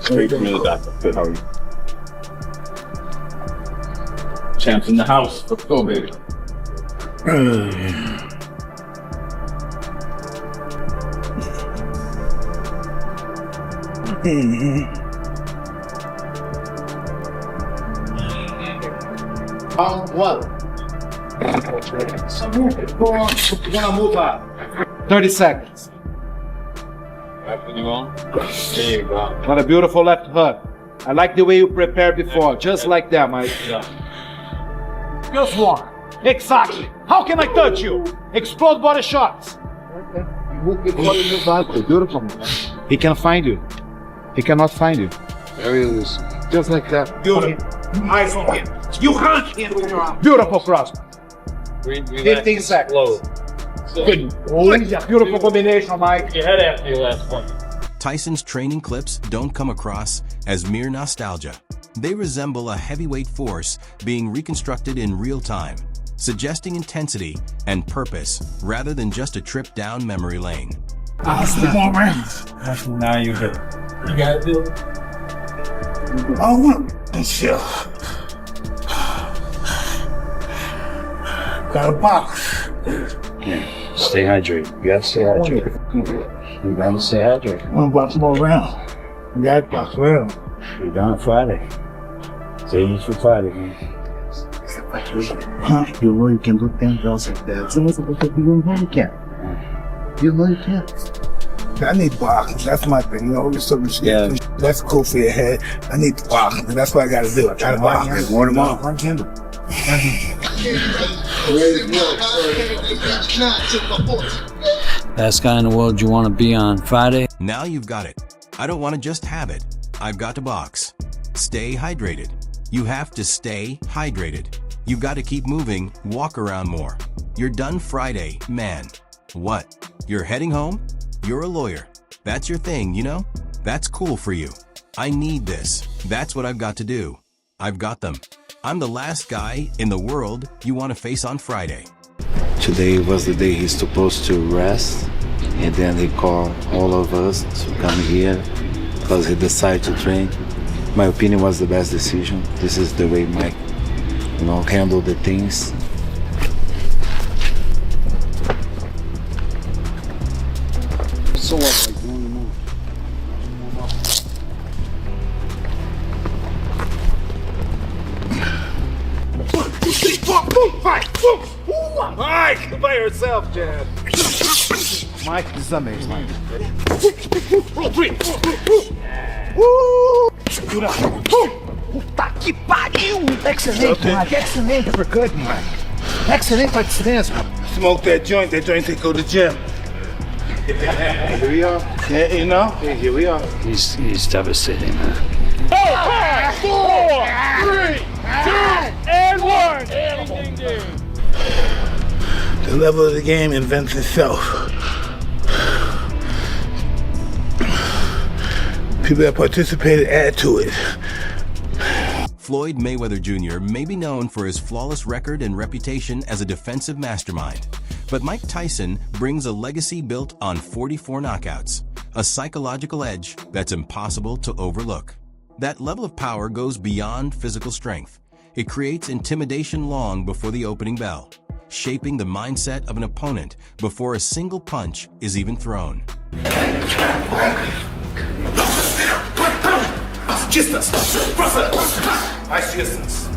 Straight from the doctor. Good, how are you? Champs in the house. Let's go, baby. What? 30 seconds. There you go. What a beautiful left hook. I like the way you prepared before. Just like that, Mike. Yeah. Just one. Exactly. How can I touch you? Explode body shots. Beautiful. He can find you. He cannot find you. Very loose. Just like that. Beautiful. Eyes on him. You can't hit with your arm. Beautiful cross. 15 seconds. Slow. Good. Beautiful combination, Mike. Your head after your last one. Tyson's training clips don't come across as mere nostalgia. They resemble a heavyweight force being reconstructed in real time, suggesting intensity and purpose rather than just a trip down memory lane. Now you hit. You got it, Bill? Oh, shit. Got a box. Yeah. Stay hydrated. You gotta stay hydrated. You gotta stay hydrated. One box more round. You got a box round. You're done Friday. Stay eat for Friday, man. Huh? You know you can do 10 girls like that. So what's supposed to be doing? You can't. You know you can't. I need boxes. That's my thing. You know, so much shit. That's cool for your head. I need the boxes. That's what I gotta do. I gotta box. One tomorrow. One candle. Best guy in the world you want to be on Friday. Now you've got it. I don't want to just have it. I've got to box. Stay hydrated. You have to stay hydrated. You've got to keep moving, walk around more. You're done Friday, man. What? You're heading home? You're a lawyer. That's your thing, you know? That's cool for you. I need this. That's what I've got to do. I've got them. I'm the last guy in the world you want to face on Friday. Today was the day he's supposed to rest, and then he called all of us to come here because he decided to train. My opinion was the best decision. This is the way Mike, handled the things. So what, like doing the move? Mike, by yourself, Jab. Mike, this is amazing, Mike. Roll three. Puta que pariu! Excelente, Mike. Excelente. We're good, Mike. Excellent excellence. Smoke that joint. That joint take go to the gym. Here we are. Yeah, you know? Here we are. He's devastating, man. 5, 4, 3, 2, and 1. Ding, ding, ding. The level of the game invents itself. People that participated add to it. Floyd Mayweather Jr. may be known for his flawless record and reputation as a defensive mastermind, but Mike Tyson brings a legacy built on 44 knockouts, a psychological edge that's impossible to overlook. That level of power goes beyond physical strength. It creates intimidation long before the opening bell, shaping the mindset of an opponent before a single punch is even thrown. Distance. Nice distance.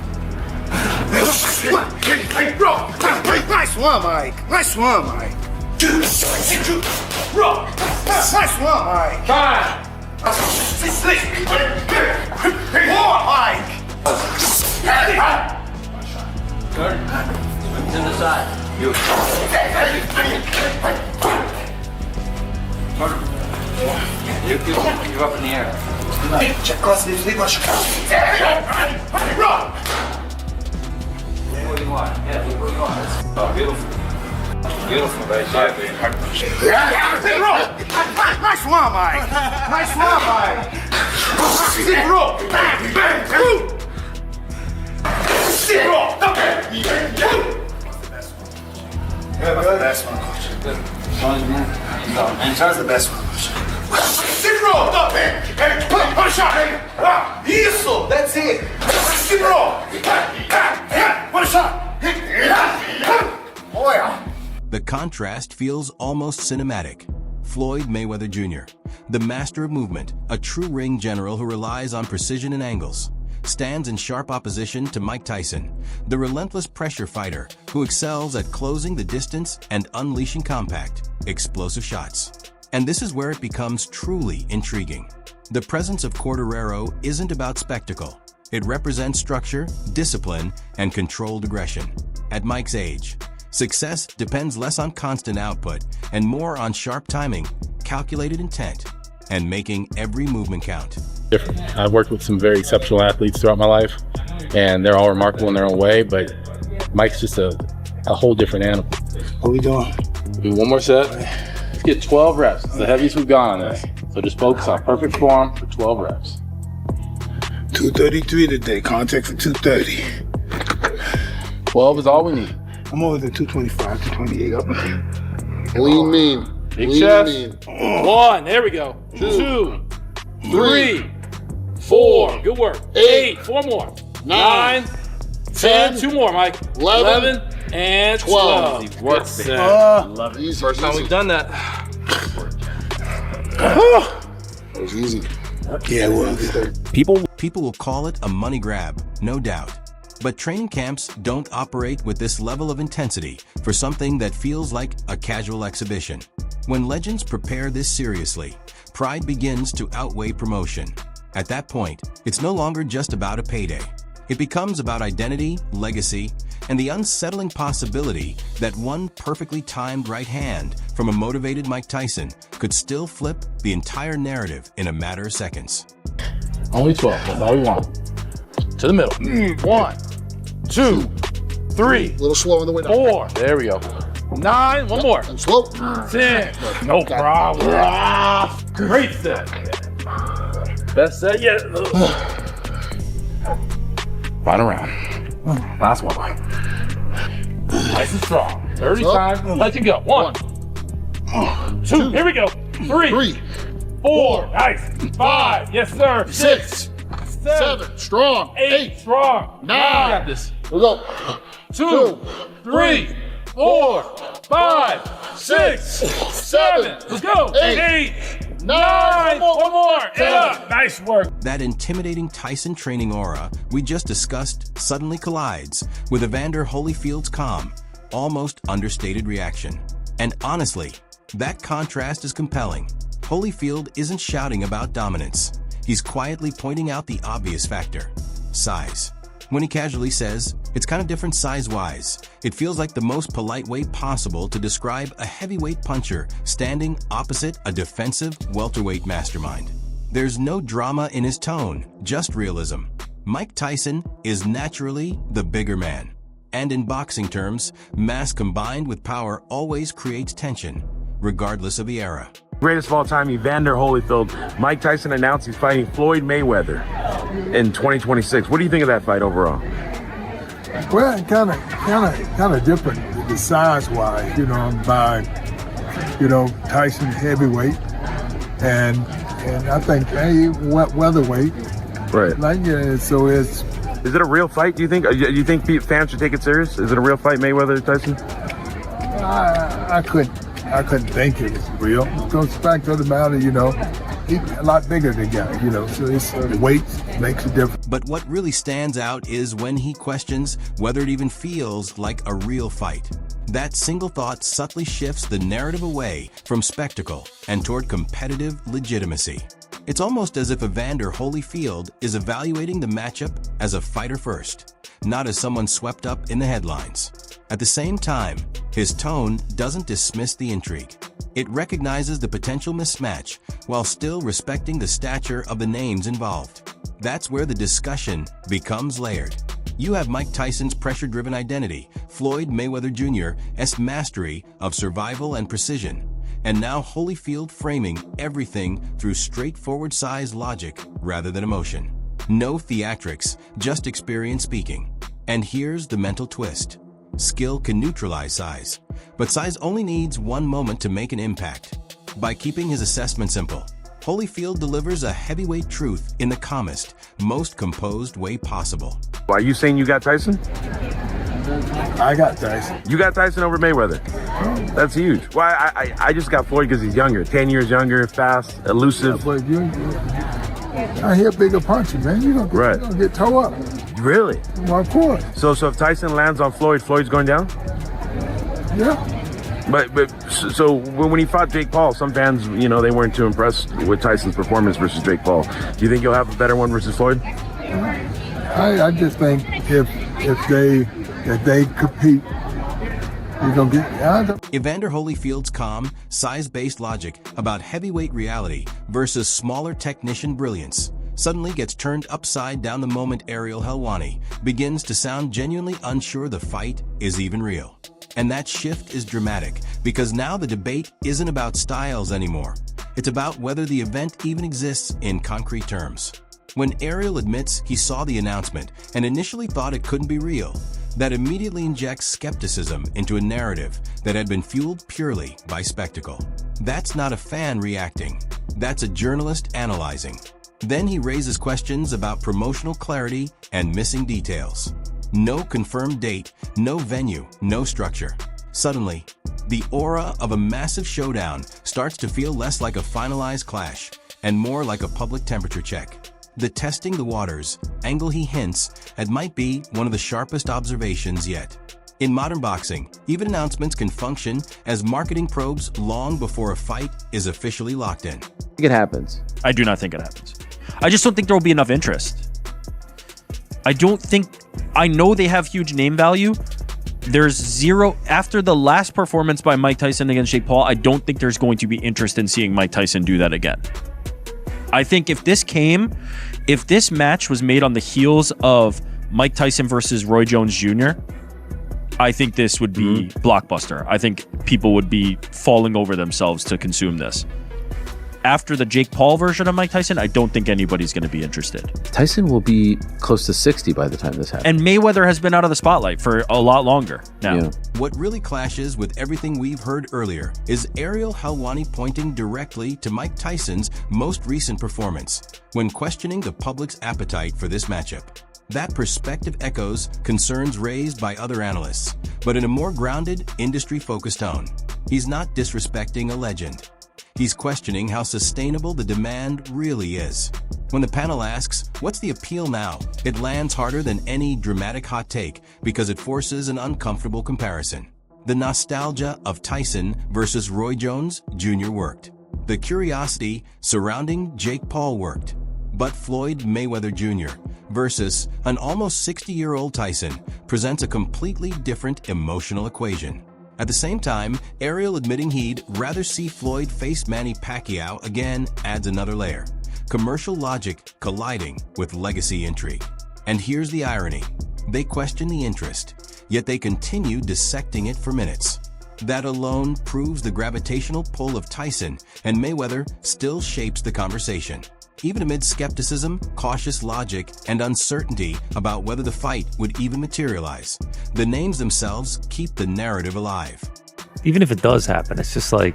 Hey, bro. Nice one, Mike. Nice one, Mike. Bro. Nice one, Mike. 5. 6. More, Mike. To the side. You You're up in the air. Check cross this. Leave us. Bro. What do you want? Yeah, what do you want? Oh, beautiful. Beautiful, right there, baby. Nice one, Mike. Nice one, Mike. Zero. Bang, bang, boom. Zero. That's the best one, Coach. And That's the best one, Coach. Segurou, top, put a shot. Isso, that's it. Segurou. Put a shot. Oh yeah. The contrast feels almost cinematic. Floyd Mayweather Jr., the master of movement, a true ring general who relies on precision and angles, stands in sharp opposition to Mike Tyson, the relentless pressure fighter who excels at closing the distance and unleashing compact, explosive shots. And this is where it becomes truly intriguing. The presence of Cordeiro isn't about spectacle. It represents structure, discipline, and controlled aggression. At Mike's age, success depends less on constant output and more on sharp timing, calculated intent, and making every movement count. Different. I've worked with some very exceptional athletes throughout my life, and they're all remarkable in their own way, but Mike's just a whole different animal. What we doing? Do one more set. Let's get 12 reps. It's the heaviest we've gone on this. So just focus on perfect form for 12 reps. 233 today, contact for 230. 12 is all we need. I'm over the 225, 228 up. Lean mean. Big Lean chest. mean. 1, there we go. 2, 3, 4, good work. 8, 4 more. 9, 10, 2 more, Mike. 11 and 12. Work, Love it. Easy, First time easy. we've done that. It was easy. Yeah, it was. People will call it a money grab, no doubt. But training camps don't operate with this level of intensity for something that feels like a casual exhibition. When legends prepare this seriously, pride begins to outweigh promotion. At that point, it's no longer just about a payday. It becomes about identity, legacy, and the unsettling possibility that one perfectly timed right hand from a motivated Mike Tyson could still flip the entire narrative in a matter of seconds. Only 12, that's all we want. To the middle. 1, 2, 3, A little slow in the window. 4. There we go. 9, one more. And slow. 10. No problem. Great set. Best set yet. Final round. Last one. Nice and strong. 30 times. Let you go. 1, 2. Here we go. 3, 4. Nice. 5. Yes, sir. 6, 7. Strong. 8. Strong. 9. Got this. Let's go. 2, 3, 4, 5, 6, 7. Let's go. 8, 9. One more. Yeah. Nice work. That intimidating Tyson training aura we just discussed suddenly collides with Evander Holyfield's calm, almost understated reaction. And honestly, that contrast is compelling. Holyfield isn't shouting about dominance. He's quietly pointing out the obvious factor: size. When he casually says, "It's kind of different size-wise," it feels like the most polite way possible to describe a heavyweight puncher standing opposite a defensive welterweight mastermind. There's no drama in his tone, just realism. Mike Tyson is naturally the bigger man. And in boxing terms, mass combined with power always creates tension, regardless of the era. Greatest of all time, Evander Holyfield. Mike Tyson announced he's fighting Floyd Mayweather in 2026. What do you think of that fight overall? Well, kind of different, the size-wise, by, Tyson heavyweight, and I think weatherweight. Right. So it's. Is it a real fight? Do you think? Do you think fans should take it serious? Is it a real fight, Mayweather Tyson? I couldn't think it was real. Because the fact of the matter, he's a lot bigger than guy, so it's, the weight makes a difference. But what really stands out is when he questions whether it even feels like a real fight. That single thought subtly shifts the narrative away from spectacle and toward competitive legitimacy. It's almost as if Evander Holyfield is evaluating the matchup as a fighter first, not as someone swept up in the headlines. At the same time, his tone doesn't dismiss the intrigue. It recognizes the potential mismatch while still respecting the stature of the names involved. That's where the discussion becomes layered. You have Mike Tyson's pressure-driven identity, Floyd Mayweather Jr.'s mastery of survival and precision, and now Holyfield framing everything through straightforward size logic rather than emotion. No theatrics, just experience speaking. And here's the mental twist. Skill can neutralize size, but size only needs one moment to make an impact. By keeping his assessment simple, Holyfield delivers a heavyweight truth in the calmest, most composed way possible. Are you saying you got Tyson? I got Tyson. You got Tyson over Mayweather. That's huge. Well, I just got Floyd because he's younger, 10 years younger, fast, elusive. But I hear bigger punches, man. You're gonna get toe up. Really? Well, of course. So if Tyson lands on Floyd, Floyd's going down? Yeah. So when he fought Jake Paul, some fans, they weren't too impressed with Tyson's performance versus Jake Paul. Do you think you'll have a better one versus Floyd? I just think if they compete, you're gonna get. Evander Holyfield's calm, size-based logic about heavyweight reality versus smaller technician brilliance suddenly gets turned upside down the moment Ariel Helwani begins to sound genuinely unsure the fight is even real. And that shift is dramatic because now the debate isn't about styles anymore. It's about whether the event even exists in concrete terms. When Ariel admits he saw the announcement and initially thought it couldn't be real, that immediately injects skepticism into a narrative that had been fueled purely by spectacle. That's not a fan reacting. That's a journalist analyzing. Then he raises questions about promotional clarity and missing details. No confirmed date, no venue, no structure. Suddenly, the aura of a massive showdown starts to feel less like a finalized clash and more like a public temperature check. The testing the waters angle he hints at might be one of the sharpest observations yet. In modern boxing, even announcements can function as marketing probes long before a fight is officially locked in. I think it happens. I do not think it happens. I just don't think there will be enough interest. I know they have huge name value. There's zero, after the last performance by Mike Tyson against Jake Paul, I don't think there's going to be interest in seeing Mike Tyson do that again. I think if this match was made on the heels of Mike Tyson versus Roy Jones Jr., I think this would be blockbuster. I think people would be falling over themselves to consume this. After the Jake Paul version of Mike Tyson, I don't think anybody's going to be interested. Tyson will be close to 60 by the time this happens. And Mayweather has been out of the spotlight for a lot longer now. Yeah. What really clashes with everything we've heard earlier is Ariel Helwani pointing directly to Mike Tyson's most recent performance when questioning the public's appetite for this matchup. That perspective echoes concerns raised by other analysts, but in a more grounded, industry-focused tone. He's not disrespecting a legend. He's questioning how sustainable the demand really is. When the panel asks, what's the appeal now? It lands harder than any dramatic hot take because it forces an uncomfortable comparison. The nostalgia of Tyson versus Roy Jones Jr. worked. The curiosity surrounding Jake Paul worked. But Floyd Mayweather Jr. versus an almost 60-year-old Tyson presents a completely different emotional equation. At the same time, Ariel admitting he'd rather see Floyd face Manny Pacquiao again adds another layer. Commercial logic colliding with legacy intrigue. And here's the irony. They question the interest, yet they continue dissecting it for minutes. That alone proves the gravitational pull of Tyson, and Mayweather still shapes the conversation. Even amid skepticism, cautious logic, and uncertainty about whether the fight would even materialize, the names themselves keep the narrative alive. Even if it does happen, it's just like,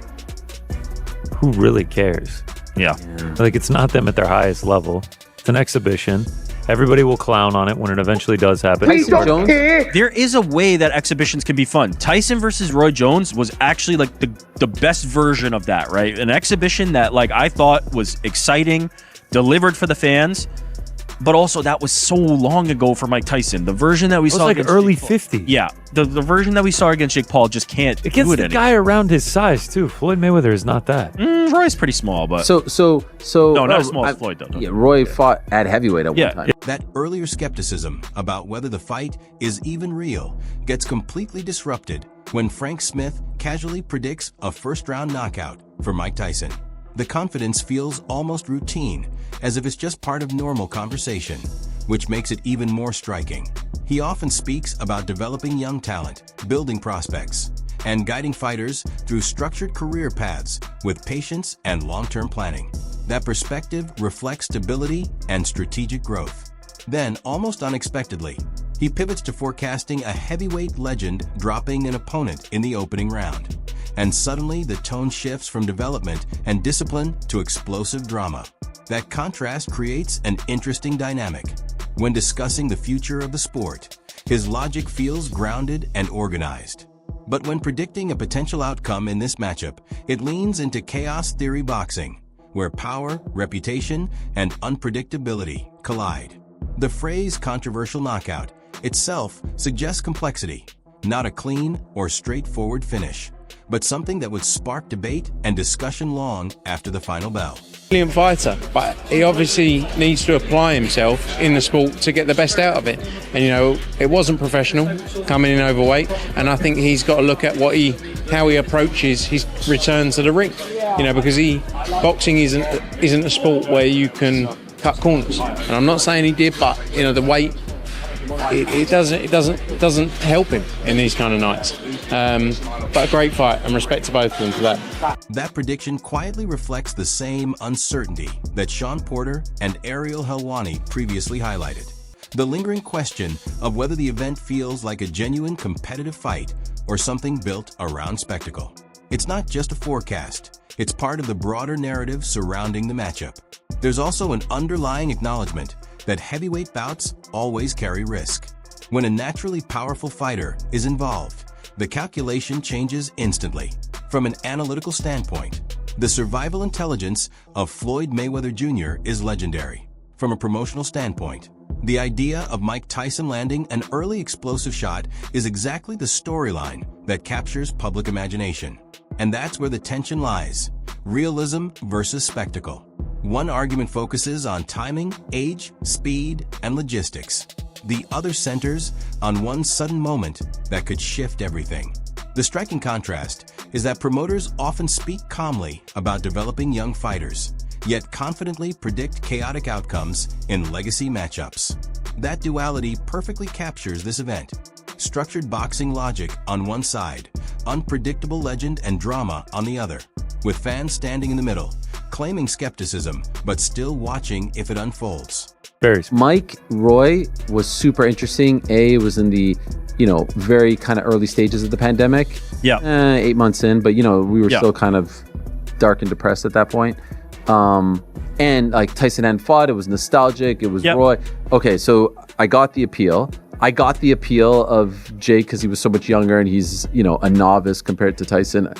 who really cares? Yeah. Like, it's not them at their highest level. It's an exhibition. Everybody will clown on it when it eventually does happen. There is a way that exhibitions can be fun. Tyson versus Roy Jones was actually like the best version of that, right? An exhibition that I thought was exciting, delivered for the fans, but also that was so long ago for Mike Tyson. The version that we saw like against early Jake Paul, 50s. Yeah, the version that we saw against Jake Paul just can't Against do it the anymore. guy around his size too. Floyd Mayweather is not that. Roy's pretty small, but So no, not as small as Floyd though. Yeah, Roy fought at heavyweight at one time. That earlier skepticism about whether the fight is even real gets completely disrupted when Frank Smith casually predicts a first-round knockout for Mike Tyson. The confidence feels almost routine, as if it's just part of normal conversation, which makes it even more striking. He often speaks about developing young talent, building prospects, and guiding fighters through structured career paths with patience and long-term planning. That perspective reflects stability and strategic growth. Then, almost unexpectedly, he pivots to forecasting a heavyweight legend dropping an opponent in the opening round. and suddenly the tone shifts from development and discipline to explosive drama. That contrast creates an interesting dynamic. When discussing the future of the sport, his logic feels grounded and organized. But when predicting a potential outcome in this matchup, it leans into chaos theory boxing, where power, reputation, and unpredictability collide. The phrase controversial knockout itself suggests complexity, not a clean or straightforward finish, but something that would spark debate and discussion long after the final bell. Brilliant fighter, but he obviously needs to apply himself in the sport to get the best out of it. And you know, it wasn't professional coming in overweight, and I think he's got to look at how he approaches his return to the ring. You know, because boxing isn't a sport where you can cut corners. And I'm not saying he did, but you know, the weight it doesn't help him in these kind of nights. But a great fight, and respect to both of them for that. That prediction quietly reflects the same uncertainty that Sean Porter and Ariel Helwani previously highlighted. The lingering question of whether the event feels like a genuine competitive fight or something built around spectacle. It's not just a forecast, it's part of the broader narrative surrounding the matchup. There's also an underlying acknowledgement that heavyweight bouts always carry risk. When a naturally powerful fighter is involved, the calculation changes instantly. From an analytical standpoint, the survival intelligence of Floyd Mayweather Jr. is legendary. From a promotional standpoint, the idea of Mike Tyson landing an early explosive shot is exactly the storyline that captures public imagination. And that's where the tension lies: realism versus spectacle. One argument focuses on timing, age, speed, and logistics. The other centers on one sudden moment that could shift everything. The striking contrast is that promoters often speak calmly about developing young fighters, yet confidently predict chaotic outcomes in legacy matchups. That duality perfectly captures this event. Structured boxing logic on one side, unpredictable legend and drama on the other, with fans standing in the middle, claiming skepticism, but still watching if it unfolds. Mike Roy was super interesting. It was in the, very kind of early stages of the pandemic. Yeah. 8 months in, but, we were still kind of dark and depressed at that point. And like Tyson hadn't fought, it was nostalgic. It was Roy. Okay, so I got the appeal. I got the appeal of Jake because he was so much younger and he's, a novice compared to Tyson.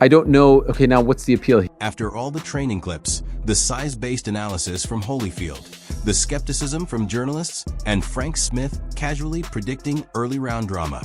I don't know. Okay, now what's the appeal? After all the training clips, the size-based analysis from Holyfield, the skepticism from journalists, and Frank Smith casually predicting early round drama,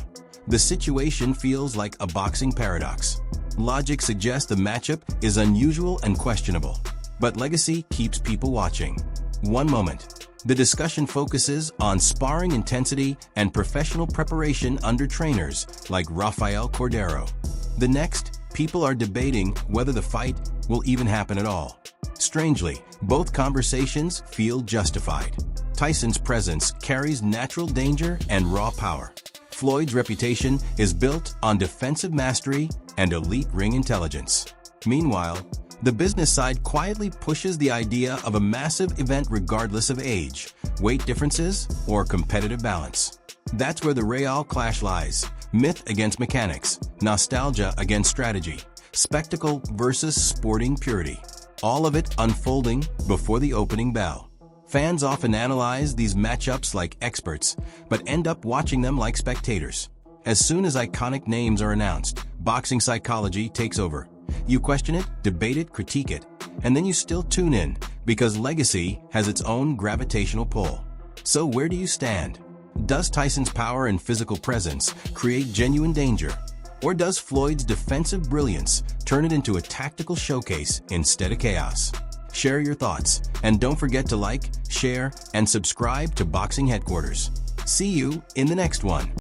the situation feels like a boxing paradox. Logic suggests the matchup is unusual and questionable, but legacy keeps people watching. One moment, the discussion focuses on sparring intensity and professional preparation under trainers like Rafael Cordeiro. The next, people are debating whether the fight will even happen at all. Strangely, both conversations feel justified. Tyson's presence carries natural danger and raw power. Floyd's reputation is built on defensive mastery and elite ring intelligence. Meanwhile, the business side quietly pushes the idea of a massive event regardless of age, weight differences, or competitive balance. That's where the Real clash lies. Myth against mechanics, nostalgia against strategy, spectacle versus sporting purity. All of it unfolding before the opening bell. Fans often analyze these matchups like experts, but end up watching them like spectators. As soon as iconic names are announced, boxing psychology takes over. You question it, debate it, critique it, and then you still tune in because legacy has its own gravitational pull. So where do you stand? Does Tyson's power and physical presence create genuine danger? Or does Floyd's defensive brilliance turn it into a tactical showcase instead of chaos? Share your thoughts, and don't forget to like, share, and subscribe to Boxing Headquarters. See you in the next one.